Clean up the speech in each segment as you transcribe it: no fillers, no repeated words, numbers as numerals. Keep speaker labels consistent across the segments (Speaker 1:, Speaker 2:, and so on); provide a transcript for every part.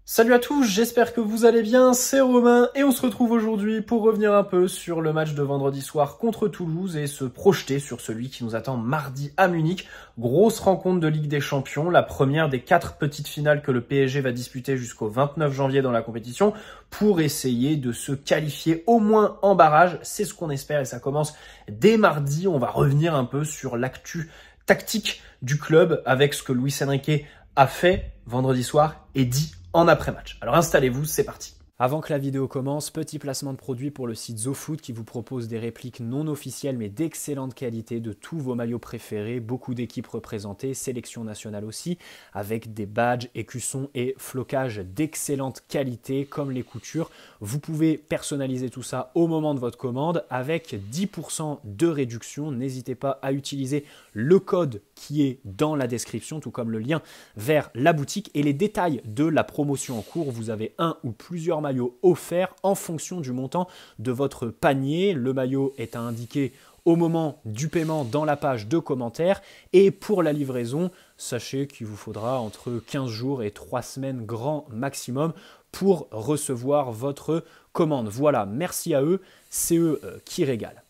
Speaker 1: Salut à tous, j'espère que vous allez bien, c'est Romain et on se retrouve aujourd'hui pour revenir un peu sur le match de vendredi soir contre Toulouse et se projeter sur celui qui nous attend mardi à Munich. Grosse rencontre de Ligue des Champions, la première des 4 petites finales que le PSG va disputer jusqu'au 29 janvier dans la compétition pour essayer de se qualifier au moins en barrage. C'est ce qu'on espère et ça commence dès mardi. On va revenir un peu sur l'actu tactique du club avec ce que Luis Enrique a fait vendredi soir et dit en après-match. Alors installez-vous, c'est parti.
Speaker 2: Avant que la vidéo commence, petit placement de produit pour le site ZoFoot qui vous propose des répliques non officielles mais d'excellente qualité de tous vos maillots préférés, beaucoup d'équipes représentées, sélection nationale aussi, avec des badges, écussons et flocages d'excellente qualité comme les coutures. Vous pouvez personnaliser tout ça au moment de votre commande avec 10% de réduction. N'hésitez pas à utiliser le code qui est dans la description, tout comme le lien vers la boutique et les détails de la promotion en cours. Vous avez un ou plusieurs maillot offert en fonction du montant de votre panier. Le maillot est à indiquer au moment du paiement dans la page de commentaires. Et pour la livraison, sachez qu'il vous faudra entre 15 jours et 3 semaines grand maximum pour recevoir votre commande. Voilà, merci à eux, c'est eux qui régalent.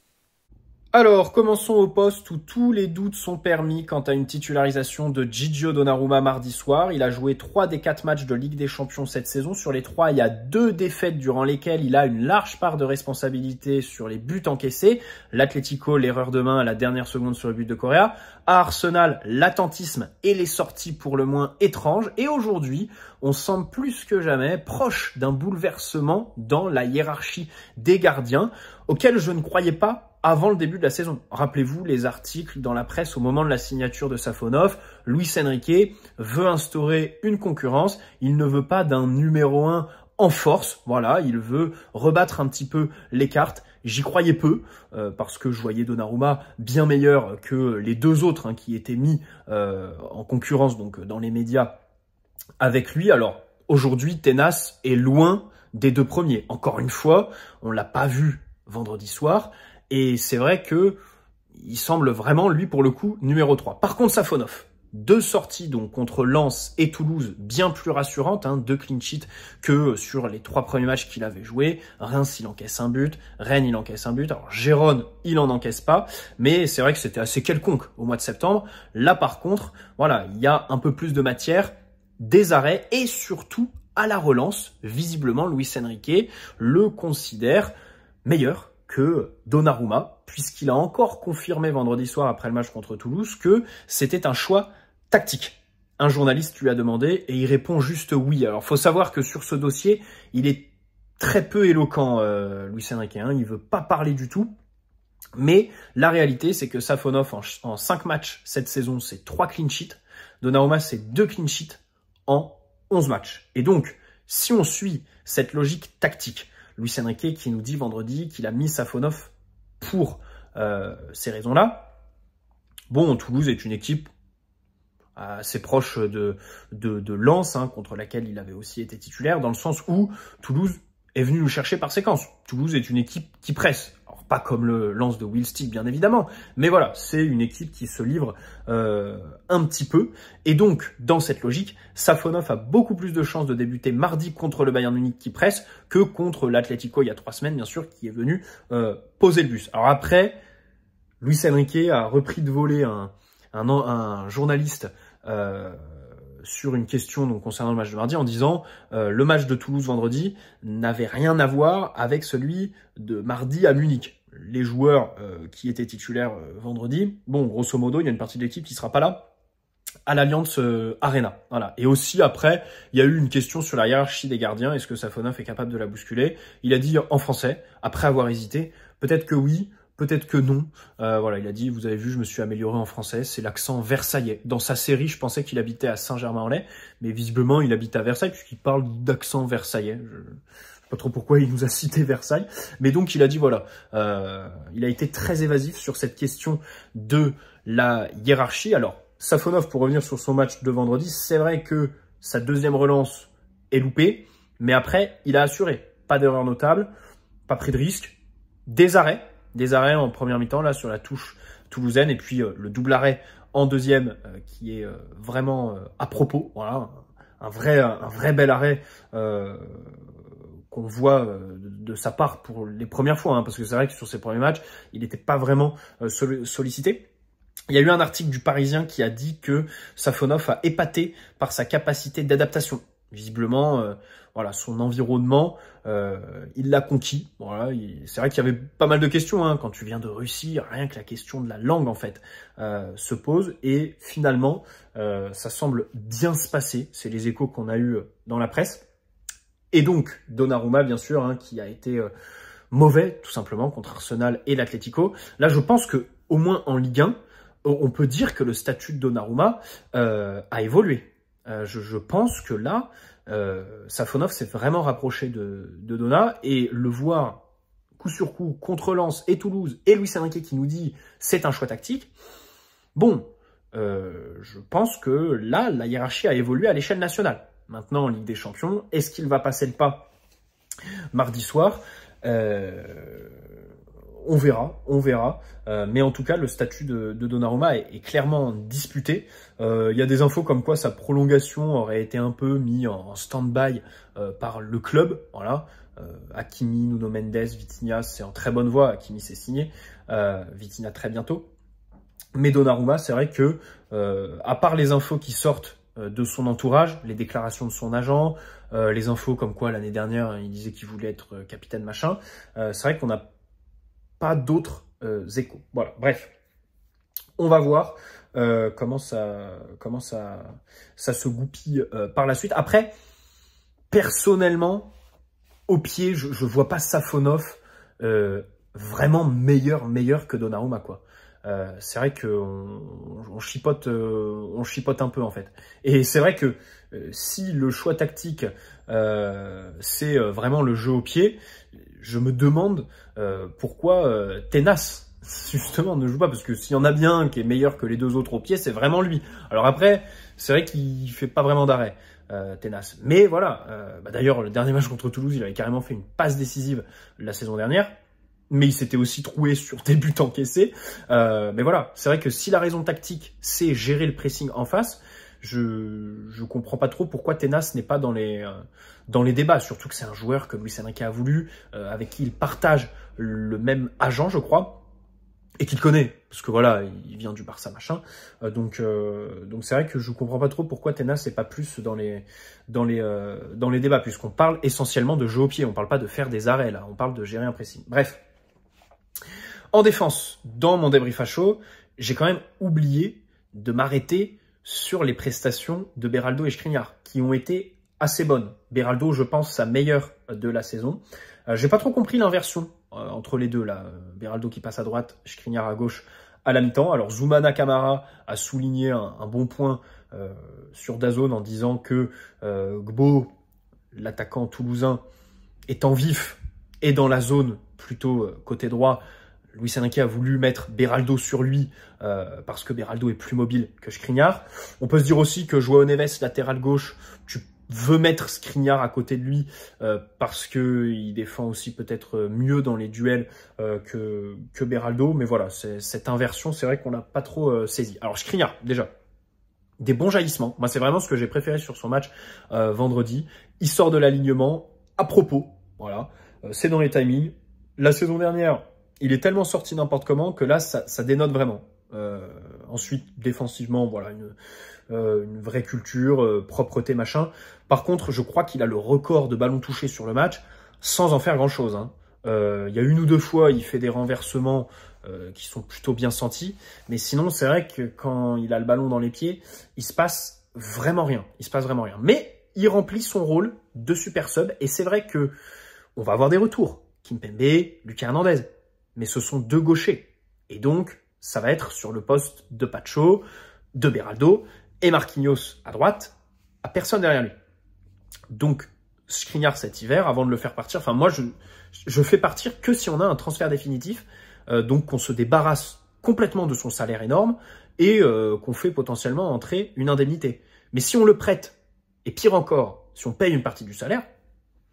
Speaker 1: Alors, commençons au poste où tous les doutes sont permis quant à une titularisation de Gigio Donnarumma mardi soir. Il a joué 3 des 4 matchs de Ligue des Champions cette saison. Sur les 3, il y a 2 défaites durant lesquelles il a une large part de responsabilité sur les buts encaissés. L'Atlético, l'erreur de main à la dernière seconde sur le but de Correa. À Arsenal, l'attentisme et les sorties pour le moins étranges. Et aujourd'hui, on semble plus que jamais proche d'un bouleversement dans la hiérarchie des gardiens, auquel je ne croyais pas avant le début de la saison. Rappelez-vous les articles dans la presse au moment de la signature de Safonov. Luis Enrique veut instaurer une concurrence. Il ne veut pas d'un numéro 1 en force. Voilà, il veut rebattre un petit peu les cartes. J'y croyais peu parce que je voyais Donnarumma bien meilleur que les 2 autres qui étaient mis en concurrence donc dans les médias avec lui. Alors aujourd'hui, Tenas est loin des 2 premiers. Encore une fois, on l'a pas vu vendredi soir. Et c'est vrai que il semble vraiment, lui, pour le coup, numéro 3. Par contre, Safonov, 2 sorties donc contre Lens et Toulouse bien plus rassurantes, 2 clean sheets que sur les 3 premiers matchs qu'il avait joués. Reims, il encaisse un but. Rennes, il encaisse un but. Alors Gérone, il en encaisse pas. Mais c'est vrai que c'était assez quelconque au mois de septembre. Là, par contre, voilà, il y a un peu plus de matière, des arrêts et surtout à la relance. Visiblement, Luis Enrique le considère meilleur que Donnarumma, puisqu'il a encore confirmé vendredi soir après le match contre Toulouse que c'était un choix tactique. Un journaliste lui a demandé et il répond juste oui. Alors, faut savoir que sur ce dossier, il est très peu éloquent, Luis Enrique. Il veut pas parler du tout. Mais la réalité, c'est que Safonov, en 5 matchs cette saison, c'est 3 clean sheets. Donnarumma, c'est 2 clean sheets en 11 matchs. Et donc, si on suit cette logique tactique, Luis Enrique qui nous dit vendredi qu'il a mis Safonov pour ces raisons-là. Bon, Toulouse est une équipe assez proche de Lens, contre laquelle il avait aussi été titulaire, dans le sens où Toulouse est venu nous chercher par séquence. Toulouse est une équipe qui presse. Alors, pas comme le Lens de Will Stick, bien évidemment, mais voilà, c'est une équipe qui se livre un petit peu. Et donc, dans cette logique, Safonov a beaucoup plus de chances de débuter mardi contre le Bayern Munich qui presse que contre l'Atlético il y a 3 semaines, bien sûr, qui est venu poser le bus. Alors après, Luis Enrique a repris de voler un journaliste sur une question donc concernant le match de mardi en disant le match de Toulouse vendredi n'avait rien à voir avec celui de mardi à Munich. Les joueurs qui étaient titulaires vendredi, bon, grosso modo, il y a une partie de l'équipe qui sera pas là à l'Allianz Arena. Voilà. Et aussi, après, il y a eu une question sur la hiérarchie des gardiens. Est-ce que Safonov est capable de la bousculer? Il a dit en français, après avoir hésité, peut-être que oui, peut-être que non. Voilà, il a dit, vous avez vu, je me suis amélioré en français. C'est l'accent versaillais. Dans sa série, je pensais qu'il habitait à Saint-Germain-en-Laye, mais visiblement, il habite à Versailles puisqu'il parle d'accent versaillais. Je sais pas trop pourquoi il nous a cité Versailles. Mais donc, il a dit, voilà, il a été très évasif sur cette question de la hiérarchie. Alors, Safonov, pour revenir sur son match de vendredi, c'est vrai que sa 2e relance est loupée, mais après, il a assuré. Pas d'erreur notable, pas pris de risque, des arrêts en première mi-temps, là, sur la touche toulousaine, et puis le double arrêt en deuxième, qui est vraiment à propos, voilà, un vrai bel arrêt qu'on voit de sa part pour les premières fois, hein, parce que c'est vrai que sur ses premiers matchs, il n'était pas vraiment sollicité. Il y a eu un article du Parisien qui a dit que Safonov a épaté par sa capacité d'adaptation. Visiblement, voilà, son environnement, il l'a conquis. Voilà, c'est vrai qu'il y avait pas mal de questions, hein, quand tu viens de Russie, rien que la question de la langue en fait se pose. Et finalement, ça semble bien se passer. C'est les échos qu'on a eu dans la presse. Et donc Donnarumma, bien sûr, hein, qui a été mauvais tout simplement contre Arsenal et l'Atlético. Là, je pense que au moins en Ligue 1, on peut dire que le statut de Donnarumma a évolué. Je pense que là, Safonov s'est vraiment rapproché de Donna, et le voir coup sur coup contre Lens et Toulouse et Luis Enrique qui nous dit c'est un choix tactique. Bon, je pense que là, la hiérarchie a évolué à l'échelle nationale. Maintenant, en Ligue des Champions, est-ce qu'il va passer le pas mardi soir? On verra. Mais en tout cas, le statut de Donnarumma est clairement disputé. Il y a des infos comme quoi sa prolongation aurait été un peu mise en stand-by par le club. Voilà. Hakimi, Nuno Mendes, Vitinha, c'est en très bonne voie. Hakimi s'est signé. Vitinha très bientôt. Mais Donnarumma, c'est vrai que, à part les infos qui sortent de son entourage, les déclarations de son agent, les infos comme quoi l'année dernière, il disait qu'il voulait être capitaine machin, c'est vrai qu'on n'a pas d'autres échos. Voilà, bref. On va voir comment ça se goupille par la suite. Après, personnellement, au pied, je vois pas Safonov vraiment meilleur que Donnarumma, quoi. C'est vrai qu'on chipote un peu en fait. Et c'est vrai que si le choix tactique c'est vraiment le jeu au pied, je me demande pourquoi Tenas justement ne joue pas, parce que s'il y en a bien un qui est meilleur que les deux autres au pied, c'est vraiment lui. Alors après, c'est vrai qu'il fait pas vraiment d'arrêt, Tenas. Mais voilà, d'ailleurs le dernier match contre Toulouse, il avait carrément fait une passe décisive la saison dernière. Mais il s'était aussi troué sur des buts encaissés. Mais voilà, c'est vrai que si la raison tactique, c'est gérer le pressing en face, je comprends pas trop pourquoi Tenas n'est pas dans les débats. Surtout que c'est un joueur que Luis Enrique a voulu, avec qui il partage le même agent, je crois, et qu'il connaît. Parce que voilà, il vient du Barça, machin. Donc c'est vrai que je comprends pas trop pourquoi Tenas n'est pas plus dans les débats, puisqu'on parle essentiellement de jeu au pied. On parle pas de faire des arrêts, là. On parle de gérer un pressing. Bref. En défense, dans mon débrief à chaud, j'ai quand même oublié de m'arrêter sur les prestations de Beraldo et Skriniar, qui ont été assez bonnes. Beraldo, je pense, sa meilleure de la saison. J'ai pas trop compris l'inversion entre les deux, là. Beraldo qui passe à droite, Skriniar à gauche à la mi-temps. Alors, Zoumana Camara a souligné un bon point sur DAZN en disant que Gbo, l'attaquant toulousain, est en vif et dans la zone plutôt côté droit. Luis Enrique a voulu mettre Beraldo sur lui parce que Beraldo est plus mobile que Skriniar. On peut se dire aussi que João Neves, latéral gauche, tu veux mettre Skriniar à côté de lui parce que il défend aussi peut-être mieux dans les duels que Beraldo. Mais voilà, cette inversion, c'est vrai qu'on n'a pas trop saisi. Alors Skriniar, déjà, des bons jaillissements. Moi, c'est vraiment ce que j'ai préféré sur son match vendredi. Il sort de l'alignement à propos. Voilà, c'est dans les timings. La saison dernière, il est tellement sorti n'importe comment que là, ça dénote vraiment. Ensuite, défensivement, voilà, une vraie culture, propreté, machin. Par contre, je crois qu'il a le record de ballons touchés sur le match sans en faire grand-chose. Hein. Il y a une ou deux fois, il fait des renversements qui sont plutôt bien sentis. Mais sinon, c'est vrai que quand il a le ballon dans les pieds, il se passe vraiment rien. Mais il remplit son rôle de super sub. Et c'est vrai que on va avoir des retours. Kimpembe, Lucas Hernandez. Mais ce sont deux gauchers. Et donc, ça va être sur le poste de Pacho, de Beraldo et Marquinhos à droite, à personne derrière lui. Donc, Skriniar cet hiver, avant de le faire partir, enfin moi, je fais partir que si on a un transfert définitif, donc qu'on se débarrasse complètement de son salaire énorme et qu'on fait potentiellement entrer une indemnité. Mais si on le prête, et pire encore, si on paye une partie du salaire,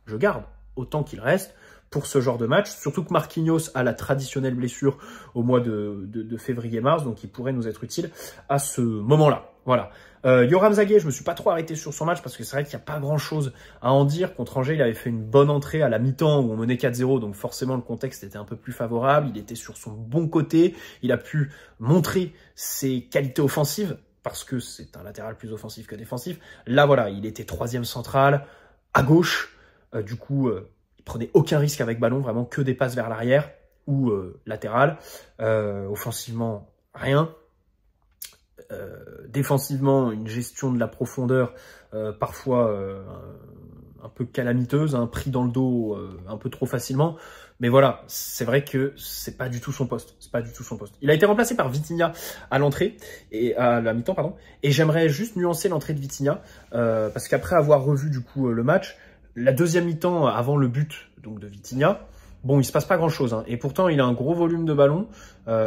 Speaker 1: je garde autant qu'il reste pour ce genre de match, surtout que Marquinhos a la traditionnelle blessure au mois de février-mars, donc il pourrait nous être utile à ce moment-là. Voilà. Yoram Zagué, je me suis pas trop arrêté sur son match parce que c'est vrai qu'il n'y a pas grand-chose à en dire. Contre Angers, il avait fait une bonne entrée à la mi-temps où on menait 4-0, donc forcément le contexte était un peu plus favorable. Il était sur son bon côté, il a pu montrer ses qualités offensives parce que c'est un latéral plus offensif que défensif. Là, voilà, il était 3e central, à gauche. Du coup, il prenait aucun risque avec ballon, vraiment que des passes vers l'arrière ou latéral. Offensivement, rien. Défensivement, une gestion de la profondeur parfois un peu calamiteuse, pris dans le dos un peu trop facilement. Mais voilà, c'est vrai que c'est pas du tout son poste. C'est pas du tout son poste. Il a été remplacé par Vitinha à l'entrée et à la mi-temps, pardon. Et j'aimerais juste nuancer l'entrée de Vitinha parce qu'après avoir revu du coup le match, la deuxième mi-temps avant le but donc de Vitinha, bon, il se passe pas grand-chose. Et pourtant, il a un gros volume de ballons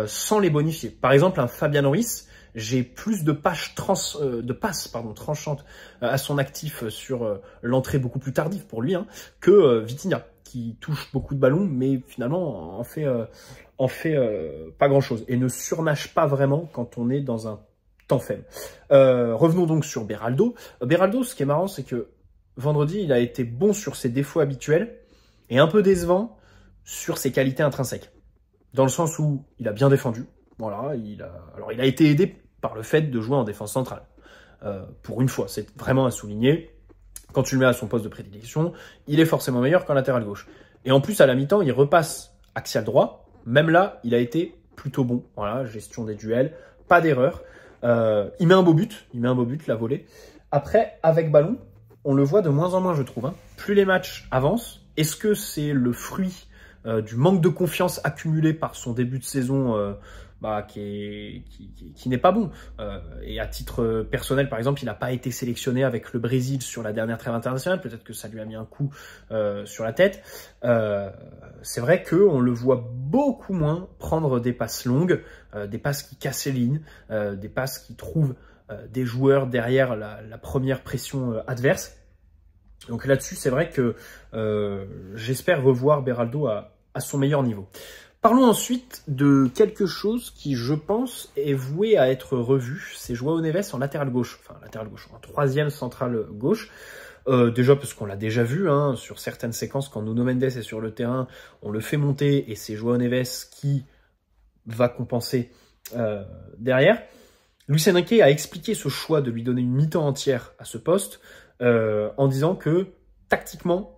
Speaker 1: sans les bonifier. Par exemple, un Fabian Ruiz, j'ai plus de passes tranchantes à son actif sur l'entrée beaucoup plus tardive pour lui que Vitinha, qui touche beaucoup de ballons, mais finalement en fait pas grand-chose et ne surnage pas vraiment quand on est dans un temps faible. Revenons donc sur Beraldo. Beraldo, ce qui est marrant, c'est que vendredi, il a été bon sur ses défauts habituels et un peu décevant sur ses qualités intrinsèques. Dans le sens où il a bien défendu. Voilà, il a été aidé par le fait de jouer en défense centrale. Pour une fois, c'est vraiment à souligner. Quand tu le mets à son poste de prédilection, il est forcément meilleur qu'en latéral gauche. Et en plus, à la mi-temps, il repasse axial droit. Même là, il a été plutôt bon. Voilà, gestion des duels, pas d'erreur. Il met un beau but, la volée. Après, avec ballon, on le voit de moins en moins, je trouve. Plus les matchs avancent, est-ce que c'est le fruit du manque de confiance accumulé par son début de saison qui n'est pas bon. Et à titre personnel, par exemple, il n'a pas été sélectionné avec le Brésil sur la dernière trêve internationale. Peut-être que ça lui a mis un coup sur la tête. C'est vrai qu'on le voit beaucoup moins prendre des passes longues, des passes qui cassent les lignes, des passes qui trouvent des joueurs derrière la première pression adverse. Donc là-dessus, c'est vrai que j'espère revoir Beraldo à son meilleur niveau. Parlons ensuite de quelque chose qui, je pense, est voué à être revu. C'est João Neves en latéral gauche. Enfin, latéral gauche, en 3e centrale gauche. Déjà parce qu'on l'a déjà vu sur certaines séquences, quand Nuno Mendes est sur le terrain, on le fait monter et c'est João Neves qui va compenser derrière. Luis Enrique a expliqué ce choix de lui donner une mi-temps entière à ce poste en disant que, tactiquement,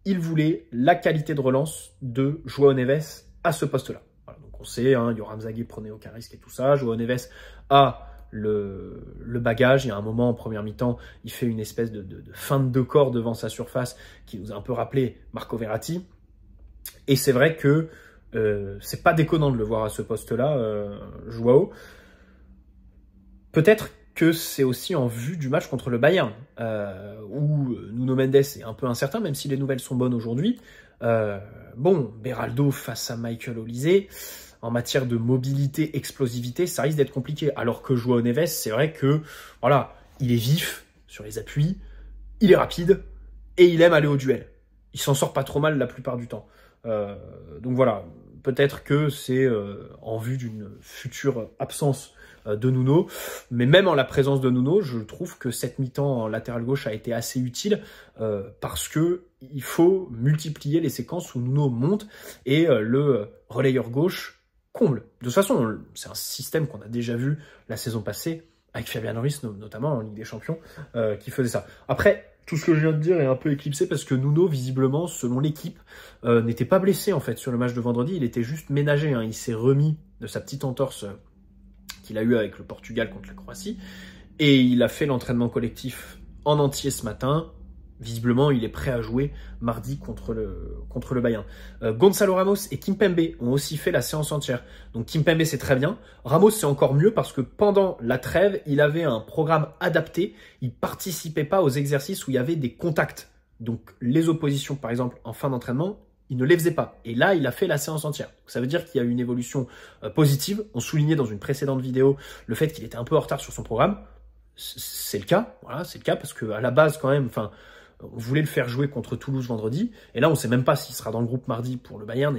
Speaker 1: il voulait la qualité de relance de João Neves à ce poste-là. Voilà, donc on sait, Yoram Zagué prenait aucun risque et tout ça. João Neves a le bagage. Il y a un moment en première mi-temps, il fait une espèce de feinte de corps devant sa surface qui nous a un peu rappelé Marco Verratti. Et c'est vrai que c'est pas déconnant de le voir à ce poste-là, João. Peut-être que c'est aussi en vue du match contre le Bayern, où Nuno Mendes est un peu incertain, même si les nouvelles sont bonnes aujourd'hui. Bon, Beraldo face à Michael Olise, en matière de mobilité, explosivité, ça risque d'être compliqué. Alors que João Neves, c'est vrai que, voilà, il est vif sur les appuis, il est rapide, et il aime aller au duel. Il s'en sort pas trop mal la plupart du temps. Donc voilà, peut-être que c'est en vue d'une future absence de Nuno, mais même en la présence de Nuno, je trouve que cette mi-temps en latéral gauche a été assez utile parce que il faut multiplier les séquences où Nuno monte et le relayeur gauche comble. De toute façon, c'est un système qu'on a déjà vu la saison passée avec Fabian Ruiz notamment en Ligue des Champions qui faisait ça. Après, tout ce que je viens de dire est un peu éclipsé parce que Nuno, visiblement, selon l'équipe, n'était pas blessé en fait sur le match de vendredi, il était juste ménagé, il s'est remis de sa petite entorse qu'il a eu avec le Portugal contre la Croatie. Et il a fait l'entraînement collectif en entier ce matin. Visiblement, il est prêt à jouer mardi contre le Bayern. Gonçalo Ramos et Kimpembe ont aussi fait la séance entière. Donc Kimpembe, c'est très bien. Ramos, c'est encore mieux parce que pendant la trêve, il avait un programme adapté. Il participait pas aux exercices où il y avait des contacts. Donc les oppositions, par exemple, en fin d'entraînement, il ne les faisait pas. Et là, il a fait la séance entière. Donc, ça veut dire qu'il y a eu une évolution positive. On soulignait dans une précédente vidéo le fait qu'il était un peu en retard sur son programme. C'est le cas. Voilà, c'est le cas parce qu'à la base, quand même, on voulait le faire jouer contre Toulouse vendredi. Et là, on ne sait même pas s'il sera dans le groupe mardi pour le Bayern.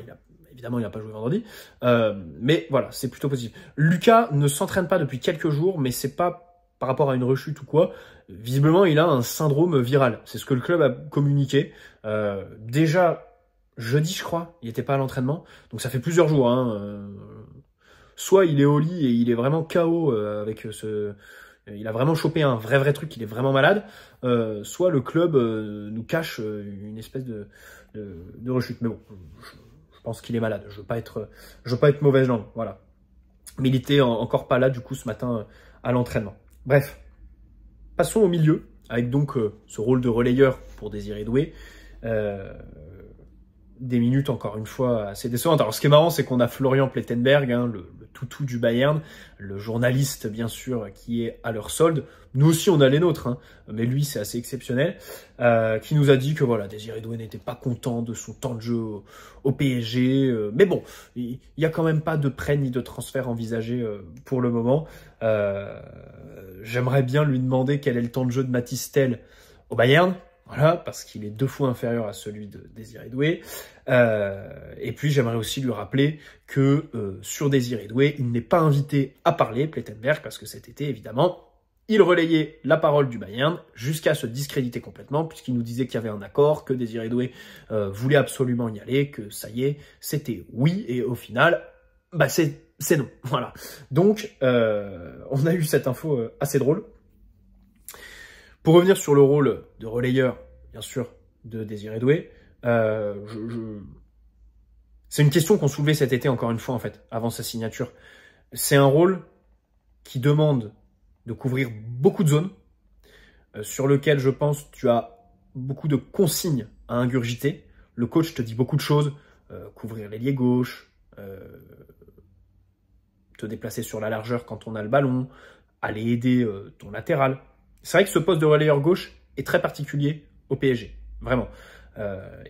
Speaker 1: Évidemment, il n'a pas joué vendredi. Mais voilà, c'est plutôt positif. Lucas ne s'entraîne pas depuis quelques jours, mais c'est pas par rapport à une rechute ou quoi. Visiblement, il a un syndrome viral. C'est ce que le club a communiqué. Déjà, jeudi, je crois, il n'était pas à l'entraînement. Donc ça fait plusieurs jours. Soit il est au lit et il est vraiment KO avec ce... Il a vraiment chopé un vrai truc, il est vraiment malade. Soit le club nous cache une espèce de rechute. Mais bon, je pense qu'il est malade. Je veux pas être mauvaise langue, voilà. Mais il était encore pas là du coup ce matin à l'entraînement. Bref, passons au milieu avec donc ce rôle de relayeur pour Désiré Doué. Des minutes encore une fois assez décevantes. Alors ce qui est marrant, c'est qu'on a Florian Plettenberg, le toutou du Bayern, le journaliste bien sûr qui est à leur solde. Nous aussi on a les nôtres, mais lui c'est assez exceptionnel, qui nous a dit que voilà, Désiré Doué n'était pas content de son temps de jeu au PSG. Mais bon, il n'y a quand même pas de prêt ni de transfert envisagé pour le moment. J'aimerais bien lui demander quel est le temps de jeu de Mathys Tel au Bayern. Voilà, parce qu'il est 2 fois inférieur à celui de Désiré Doué. Et puis, j'aimerais aussi lui rappeler que sur Désiré Doué, il n'est pas invité à parler, Plettenberg, parce que cet été, évidemment, il relayait la parole du Bayern jusqu'à se discréditer complètement, puisqu'il nous disait qu'il y avait un accord, que Désiré Doué voulait absolument y aller, que ça y est, c'était oui, et au final, bah c'est non. Voilà. Donc, on a eu cette info assez drôle. Pour revenir sur le rôle de relayeur, bien sûr, de Désiré Doué, c'est une question qu'on soulevait cet été, encore une fois, en fait, avant sa signature. C'est un rôle qui demande de couvrir beaucoup de zones, sur lequel, je pense, tu as beaucoup de consignes à ingurgiter. Le coach te dit beaucoup de choses, couvrir l'ailier gauche, te déplacer sur la largeur quand on a le ballon, aller aider ton latéral. C'est vrai que ce poste de relayeur gauche est très particulier au PSG, vraiment.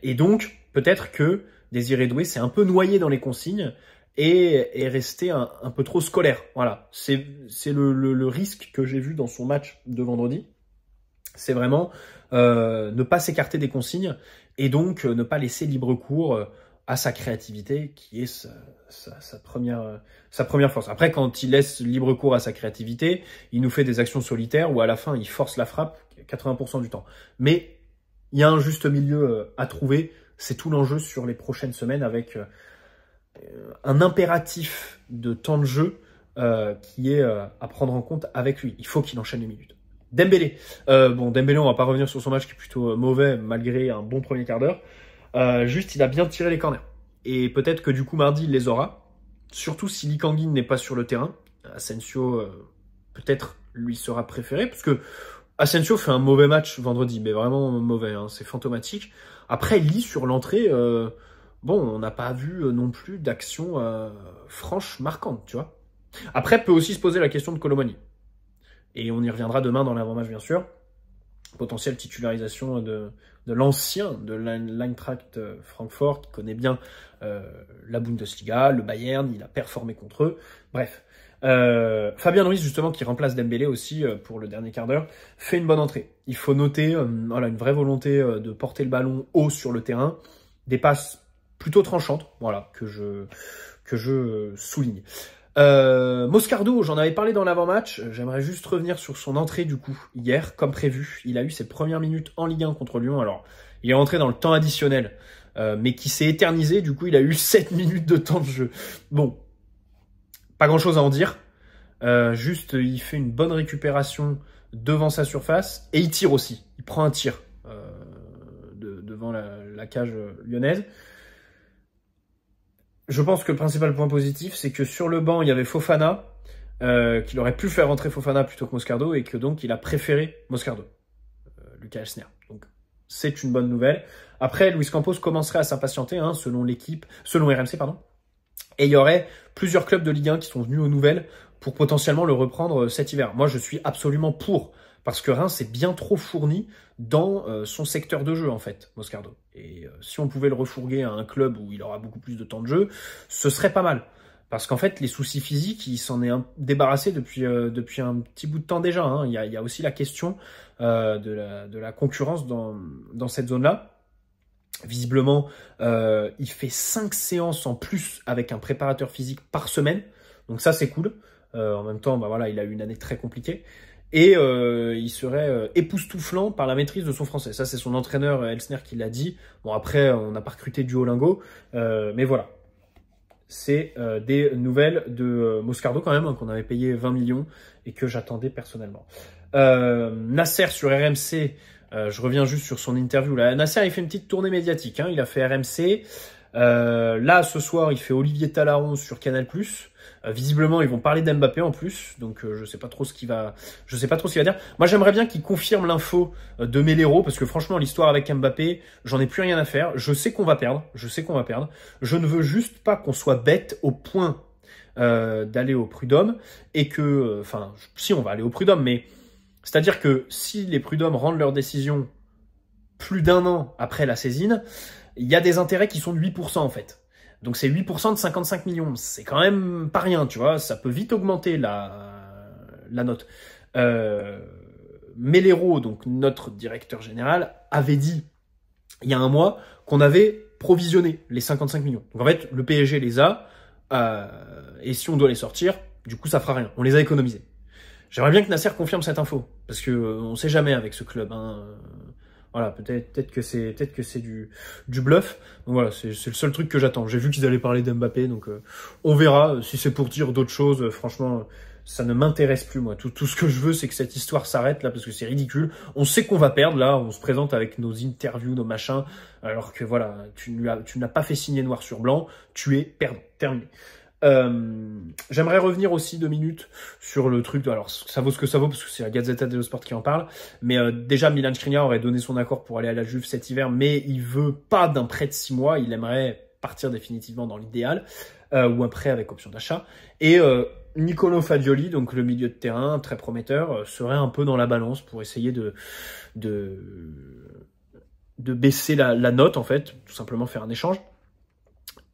Speaker 1: Et donc, peut-être que Désiré Doué s'est un peu noyé dans les consignes et est resté un peu trop scolaire. Voilà, c'est le risque que j'ai vu dans son match de vendredi. C'est vraiment ne pas s'écarter des consignes et donc ne pas laisser libre cours à sa créativité qui est sa première force. Après, quand il laisse libre cours à sa créativité, il nous fait des actions solitaires où à la fin, il force la frappe 80% du temps. Mais il y a un juste milieu à trouver. C'est tout l'enjeu sur les prochaines semaines avec un impératif de temps de jeu qui est à prendre en compte avec lui. Il faut qu'il enchaîne les minutes. Dembélé. Dembélé, on va pas revenir sur son match qui est plutôt mauvais malgré un bon premier quart d'heure. Juste, il a bien tiré les corners. Et peut-être que du coup, mardi, il les aura. Surtout si Lee Kang-in n'est pas sur le terrain. Asensio, peut-être, lui sera préféré. Parce que Asensio fait un mauvais match vendredi. Mais vraiment mauvais, c'est fantomatique. Après, Lee, sur l'entrée, on n'a pas vu non plus d'action franche marquante, tu vois. Après, peut aussi se poser la question de Colomani. Et on y reviendra demain dans l'avant-match, bien sûr. Potentielle titularisation de l'ancien de l'Eintracht Francfort, qui connaît bien la Bundesliga, le Bayern, il a performé contre eux. Bref. Fabien Ruiz, justement, qui remplace Dembélé aussi pour le dernier quart d'heure, fait une bonne entrée. Il faut noter une vraie volonté de porter le ballon haut sur le terrain, des passes plutôt tranchantes, voilà, que je souligne. Moscardo, j'en avais parlé dans l'avant-match, j'aimerais juste revenir sur son entrée du coup, hier, comme prévu. Il a eu ses premières minutes en Ligue 1 contre Lyon, alors il est rentré dans le temps additionnel, mais qui s'est éternisé, du coup il a eu 7 minutes de temps de jeu. Bon, pas grand-chose à en dire, juste il fait une bonne récupération devant sa surface, et il tire aussi, il prend un tir devant la cage lyonnaise. Je pense que le principal point positif, c'est que sur le banc, il y avait Fofana, qu'il aurait pu faire rentrer Fofana plutôt que Moscardo, et que donc il a préféré Moscardo, Lucas Elsner. Donc c'est une bonne nouvelle. Après, Luis Campos commencerait à s'impatienter, selon RMC, pardon. Et il y aurait plusieurs clubs de Ligue 1 qui sont venus aux nouvelles pour potentiellement le reprendre cet hiver. Moi, je suis absolument pour, parce que Reims est bien trop fourni dans son secteur de jeu, en fait, Moscardo. Et si on pouvait le refourguer à un club où il aura beaucoup plus de temps de jeu, ce serait pas mal. Parce qu'en fait, les soucis physiques, il s'en est débarrassé depuis un petit bout de temps déjà. Il y a aussi la question de la concurrence dans cette zone-là. Visiblement, il fait 5 séances en plus avec un préparateur physique par semaine. Donc ça, c'est cool. En même temps, il a eu une année très compliquée. et il serait époustouflant par la maîtrise de son français. Ça, c'est son entraîneur Elsner qui l'a dit. Bon, après, on n'a pas recruté Duolingo, mais voilà. C'est des nouvelles de Moscardo quand même, hein, qu'on avait payé 20 millions et que j'attendais personnellement. Nasser sur RMC, je reviens juste sur son interview. Là, Nasser, il fait une petite tournée médiatique. Hein, il a fait RMC. Là, ce soir, il fait Olivier Talaron sur Canal+. Visiblement, ils vont parler d'Mbappé en plus, donc je sais pas trop ce qu'il va dire. Moi, j'aimerais bien qu'il confirme l'info de Melero, parce que franchement, l'histoire avec Mbappé, j'en ai plus rien à faire. Je sais qu'on va perdre. Je ne veux juste pas qu'on soit bête au point d'aller au prud'homme et que, enfin, si on va aller au prud'homme, mais c'est-à-dire que si les prud'hommes rendent leur décision plus d'un an après la saisine, il y a des intérêts qui sont de 8% en fait. Donc c'est 8% de 55 millions. C'est quand même pas rien, tu vois. Ça peut vite augmenter la note. Melero, donc notre directeur général, avait dit il y a un mois qu'on avait provisionné les 55 millions. Donc en fait, le PSG les a, et si on doit les sortir, du coup ça fera rien. On les a économisés. J'aimerais bien que Nasser confirme cette info, parce que on sait jamais avec ce club, hein. Voilà, peut-être que c'est du bluff. Donc voilà, c'est le seul truc que j'attends. J'ai vu qu'ils allaient parler d'Mbappé, donc on verra. Si c'est pour dire d'autres choses, franchement, ça ne m'intéresse plus, moi. Tout ce que je veux, c'est que cette histoire s'arrête, là, parce que c'est ridicule. On sait qu'on va perdre, là. On se présente avec nos interviews, nos machins, alors que voilà, tu n'as pas fait signer noir sur blanc. Tu es perdant. Terminé. J'aimerais revenir aussi 2 minutes sur le truc, alors ça vaut ce que ça vaut parce que c'est la Gazzetta dello Sport qui en parle, mais déjà Milan Skriniar aurait donné son accord pour aller à la Juve cet hiver, mais il veut pas d'un prêt de 6 mois, il aimerait partir définitivement dans l'idéal, ou un prêt avec option d'achat, et Nicolo Fagioli, donc le milieu de terrain très prometteur, serait un peu dans la balance pour essayer de baisser la note en fait, tout simplement faire un échange.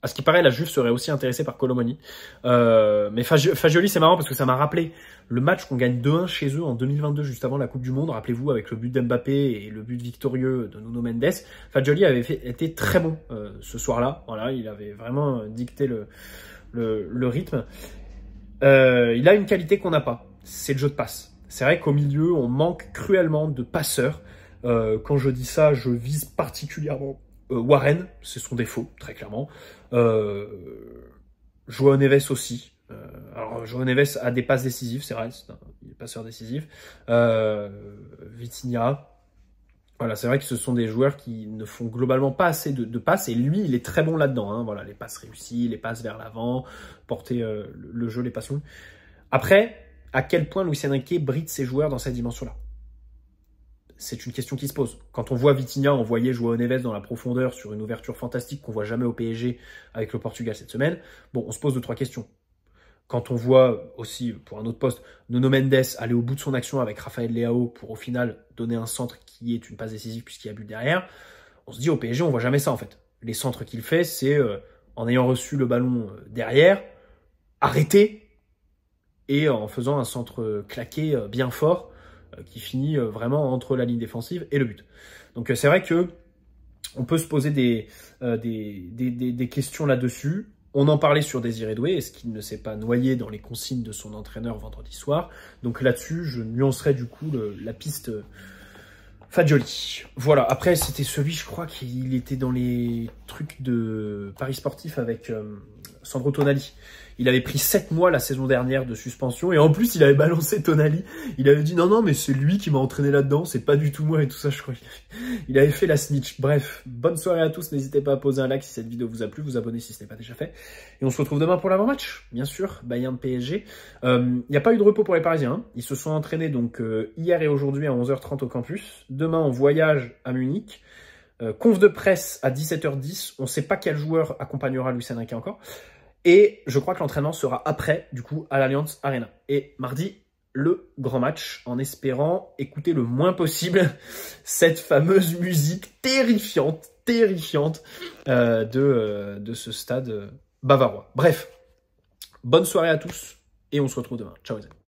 Speaker 1: À ce qui paraît, la Juve serait aussi intéressée par Colomoni. Mais Fagioli, c'est marrant parce que ça m'a rappelé le match qu'on gagne 2-1 chez eux en 2022, juste avant la Coupe du Monde. Rappelez-vous, avec le but d'Mbappé et le but victorieux de Nuno Mendes. Fagioli avait été très bon ce soir-là. Voilà, il avait vraiment dicté le rythme. Il a une qualité qu'on n'a pas, c'est le jeu de passe. C'est vrai qu'au milieu, on manque cruellement de passeurs. Quand je dis ça, je vise particulièrement Warren, c'est son défaut, très clairement. Joao Neves aussi. Alors, Joao Neves a des passes décisives, c'est vrai, c'est un passeur décisif. Vitinha. Voilà, c'est vrai que ce sont des joueurs qui ne font globalement pas assez de passes, et lui, il est très bon là-dedans. Hein. Voilà, les passes réussies, les passes vers l'avant, porter le jeu, les passes longues. Après, à quel point Luis Enrique bride ses joueurs dans cette dimension-là? C'est une question qui se pose. Quand on voit Vitinha envoyer Joao Neves dans la profondeur sur une ouverture fantastique qu'on voit jamais au PSG avec le Portugal cette semaine, bon, on se pose 2-3 questions. Quand on voit aussi, pour un autre poste, Nuno Mendes aller au bout de son action avec Rafael Leao pour au final donner un centre qui est une passe décisive puisqu'il y a but derrière, on se dit au PSG, on voit jamais ça en fait. Les centres qu'il fait, c'est en ayant reçu le ballon derrière, arrêter et en faisant un centre claqué bien fort qui finit vraiment entre la ligne défensive et le but. Donc c'est vrai que on peut se poser des questions là-dessus. On en parlait sur Désiré Doué, est-ce qu'il ne s'est pas noyé dans les consignes de son entraîneur vendredi soir? Donc là-dessus, je nuancerai du coup la piste Fagioli. Voilà, après c'était celui, je crois qu'il était dans les trucs de Paris Sportif avec Sandro Tonali. Il avait pris 7 mois la saison dernière de suspension et en plus il avait balancé Tonali. Il avait dit non mais c'est lui qui m'a entraîné là-dedans, c'est pas du tout moi et tout ça, je crois. Il avait fait la snitch. Bref, bonne soirée à tous, n'hésitez pas à poser un like si cette vidéo vous a plu, vous abonner si ce n'est pas déjà fait. Et on se retrouve demain pour l'avant-match, bien sûr, Bayern PSG. Il n'y a pas eu de repos pour les Parisiens, hein. Ils se sont entraînés donc hier et aujourd'hui à 11h30 au campus. Demain on voyage à Munich. Conf de presse à 17h10, on ne sait pas quel joueur accompagnera Luis Enrique encore. Et je crois que l'entraînement sera après, du coup, à l'Allianz Arena. Et mardi, le grand match, en espérant écouter le moins possible cette fameuse musique terrifiante de ce stade bavarois. Bref, bonne soirée à tous et on se retrouve demain. Ciao les amis.